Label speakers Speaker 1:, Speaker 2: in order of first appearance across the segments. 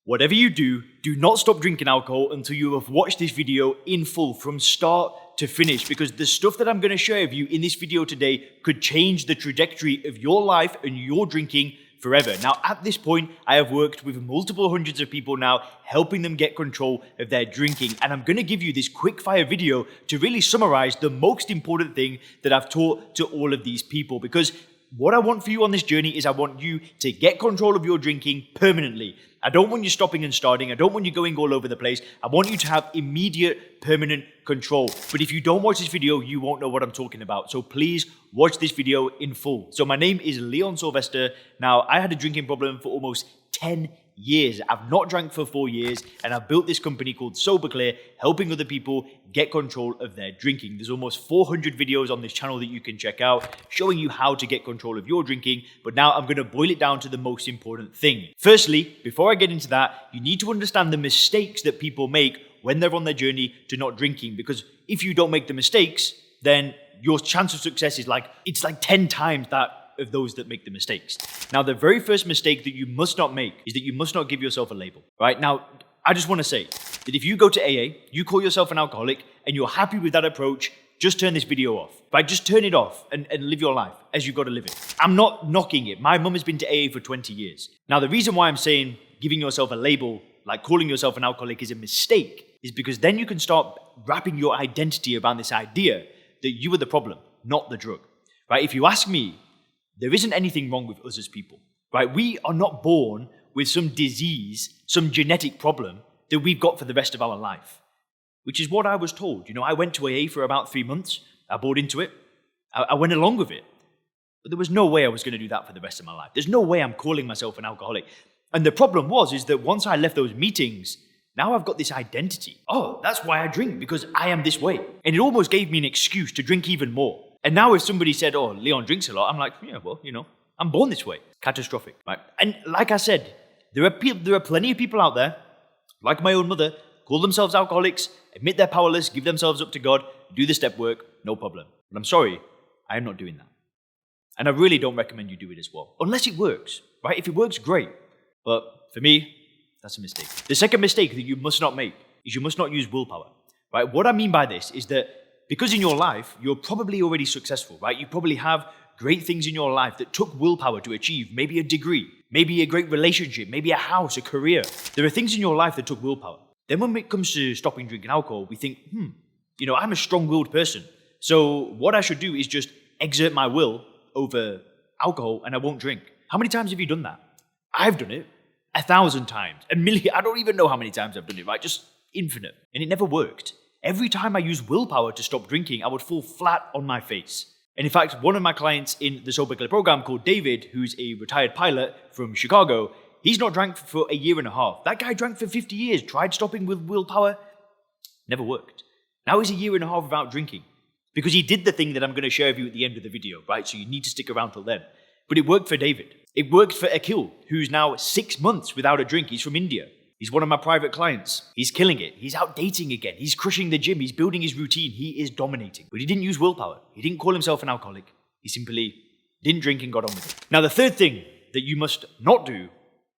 Speaker 1: Whatever you do, do not stop drinking alcohol until you have watched this video in full from start to finish, because the stuff that I'm going to share with you in this video today could change the trajectory of your life and your drinking forever. Now, at this point, I have worked with multiple hundreds of people now, helping them get control of their drinking. And I'm going to give you this quick fire video to really summarize the most important thing that I've taught to all of these people. Because what I want for you on this journey is I want you to get control of your drinking permanently. I don't want you stopping and starting. I don't want you going all over the place. I want you to have immediate, permanent control. But if you don't watch this video, you won't know what I'm talking about. So please watch this video in full. So my name is Leon Sylvester. Now, I had a drinking problem for almost 10 years. I've not drank for 4 years, and I've built this company called Soberclear, helping other people get control of their drinking. There's almost 400 videos on this channel that you can check out, showing you how to get control of your drinking. But now I'm going to boil it down to the most important thing. Firstly, before I get into that, you need to understand the mistakes that people make when they're on their journey to not drinking. Because if you don't make the mistakes, then your chance of success is like 10 times that of those that make the mistakes. Now, the very first mistake that you must not make is that you must not give yourself a label, right? Now, I just want to say that if you go to AA, you call yourself an alcoholic, and you're happy with that approach, just turn this video off, right? Just turn it off and live your life as you've got to live it. I'm not knocking it. My mum has been to AA for 20 years. Now, the reason why I'm saying giving yourself a label, like calling yourself an alcoholic, is a mistake, is because then you can start wrapping your identity around this idea that you are the problem, not the drug, right? If you ask me, there isn't anything wrong with us as people, right? We are not born with some disease, some genetic problem that we've got for the rest of our life, which is what I was told. You know, I went to AA for about 3 months. I bought into it. I went along with it. But there was no way I was going to do that for the rest of my life. There's no way I'm calling myself an alcoholic. And the problem is that once I left those meetings, now I've got this identity. Oh, that's why I drink, because I am this way. And it almost gave me an excuse to drink even more. And now if somebody said, oh, Leon drinks a lot, I'm like, yeah, well, you know, I'm born this way. Catastrophic, right? And like I said, there are plenty of people out there, like my own mother, call themselves alcoholics, admit they're powerless, give themselves up to God, do the step work, no problem. But I'm sorry, I am not doing that. And I really don't recommend you do it as well, unless it works, right? If it works, great. But for me, that's a mistake. The second mistake that you must not make is you must not use willpower, right? What I mean by this is that because in your life, you're probably already successful, right? You probably have great things in your life that took willpower to achieve, maybe a degree, maybe a great relationship, maybe a house, a career. There are things in your life that took willpower. Then when it comes to stopping drinking alcohol, we think, you know, I'm a strong-willed person. So what I should do is just exert my will over alcohol and I won't drink. How many times have you done that? I've done it 1,000 times, a million. I don't even know how many times I've done it, right? Just infinite. And it never worked. Every time I used willpower to stop drinking, I would fall flat on my face. And in fact, one of my clients in the Soberclear program called David, who's a retired pilot from Chicago, he's not drank for a year and a half. That guy drank for 50 years, tried stopping with willpower, never worked. Now he's a year and a half without drinking because he did the thing that I'm going to share with you at the end of the video, right? So you need to stick around till then. But it worked for David. It worked for Akhil, who's now 6 months without a drink. He's from India. He's one of my private clients. He's killing it. He's out dating again. He's crushing the gym. He's building his routine. He is dominating. But he didn't use willpower. He didn't call himself an alcoholic. He simply didn't drink and got on with it. Now, the third thing that you must not do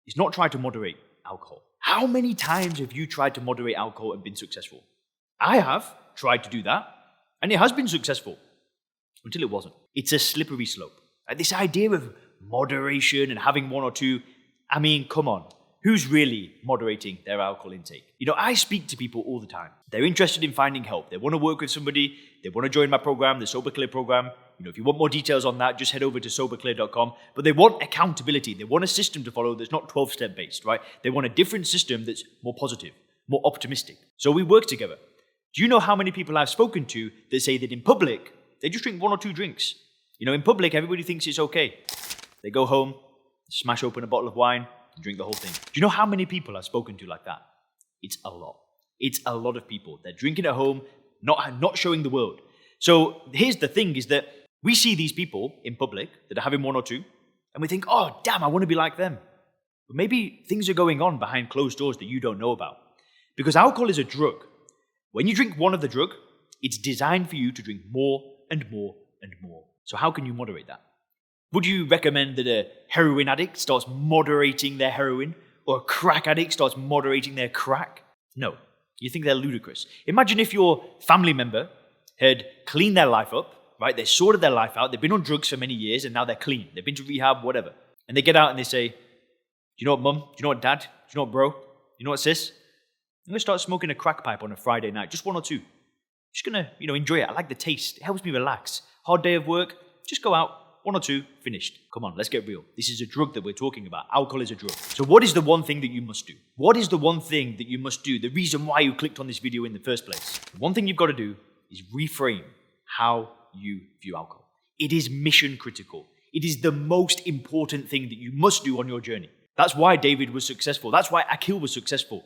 Speaker 1: is not try to moderate alcohol. How many times have you tried to moderate alcohol and been successful? I have tried to do that, and it has been successful until it wasn't. It's a slippery slope. Like this idea of moderation and having one or two, I mean, come on. Who's really moderating their alcohol intake? You know, I speak to people all the time. They're interested in finding help. They want to work with somebody. They want to join my program, the Soberclear program. You know, if you want more details on that, just head over to soberclear.com. But they want accountability. They want a system to follow that's not 12-step based, right? They want a different system that's more positive, more optimistic. So we work together. Do you know how many people I've spoken to that say that in public, they just drink 1 or 2 drinks? You know, in public, everybody thinks it's okay. They go home, smash open a bottle of wine, drink the whole thing. Do you know how many people I've spoken to like that? It's a lot. It's a lot of people. They're drinking at home, not showing the world. So here's the thing is that we see these people in public that are having 1 or 2, and we think, oh, damn, I want to be like them. But maybe things are going on behind closed doors that you don't know about. Because alcohol is a drug. When you drink one of the drug, it's designed for you to drink more and more and more. So how can you moderate that? Would you recommend that a heroin addict starts moderating their heroin? or a crack addict starts moderating their crack? No, you think they're ludicrous. Imagine if your family member had cleaned their life up, right? They sorted their life out, they've been on drugs for many years, and now they're clean. They've been to rehab, whatever. And they get out and they say, do you know what, mum? Do you know what, dad? Do you know what, bro? You know what, sis? I'm going to start smoking a crack pipe on a Friday night, just one or two. Just going to, enjoy it. I like the taste. It helps me relax. Hard day of work, just go out, one or two, finished. Come on, let's get real. This is a drug that we're talking about. Alcohol is a drug. So what is the one thing that you must do? What is the one thing that you must do? The reason why you clicked on this video in the first place. The one thing you've got to do is reframe how you view alcohol. It is mission critical. It is the most important thing that you must do on your journey. That's why David was successful. That's why Akil was successful.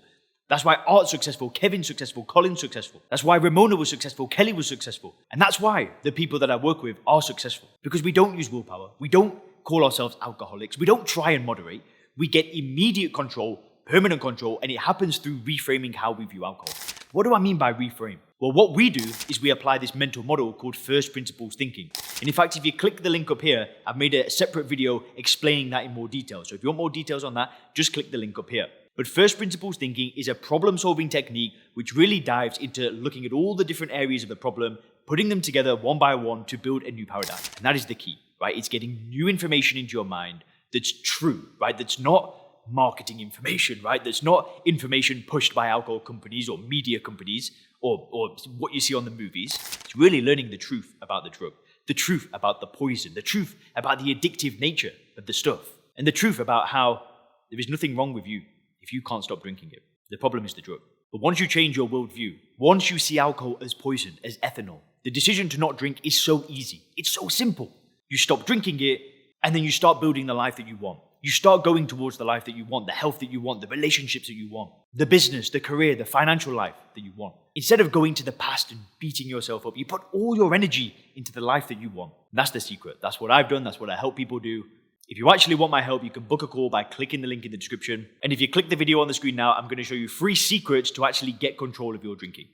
Speaker 1: That's why Art's successful, Kevin's successful, Colin's successful. That's why Ramona was successful, Kelly was successful. And that's why the people that I work with are successful. Because we don't use willpower. We don't call ourselves alcoholics. We don't try and moderate. We get immediate control, permanent control, and it happens through reframing how we view alcohol. What do I mean by reframe? Well, what we do is we apply this mental model called first principles thinking. And in fact, if you click the link up here, I've made a separate video explaining that in more detail. So if you want more details on that, just click the link up here. But first principles thinking is a problem-solving technique which really dives into looking at all the different areas of the problem, putting them together one by one to build a new paradigm. And that is the key, right? It's getting new information into your mind that's true, right? That's not marketing information, right? That's not information pushed by alcohol companies or media companies or what you see on the movies. It's really learning the truth about the drug, the truth about the poison, the truth about the addictive nature of the stuff, and the truth about how there is nothing wrong with you if you can't stop drinking it. The problem is the drug. But once you change your worldview, once you see alcohol as poison, as ethanol, the decision to not drink is so easy. It's so simple. You stop drinking it, and then you start building the life that you want. You start going towards the life that you want, the health that you want, the relationships that you want, the business, the career, the financial life that you want. Instead of going to the past and beating yourself up, you put all your energy into the life that you want. And that's the secret. That's what I've done. That's what I help people do. If you actually want my help, you can book a call by clicking the link in the description. And if you click the video on the screen now, I'm going to show you 3 secrets to actually get control of your drinking.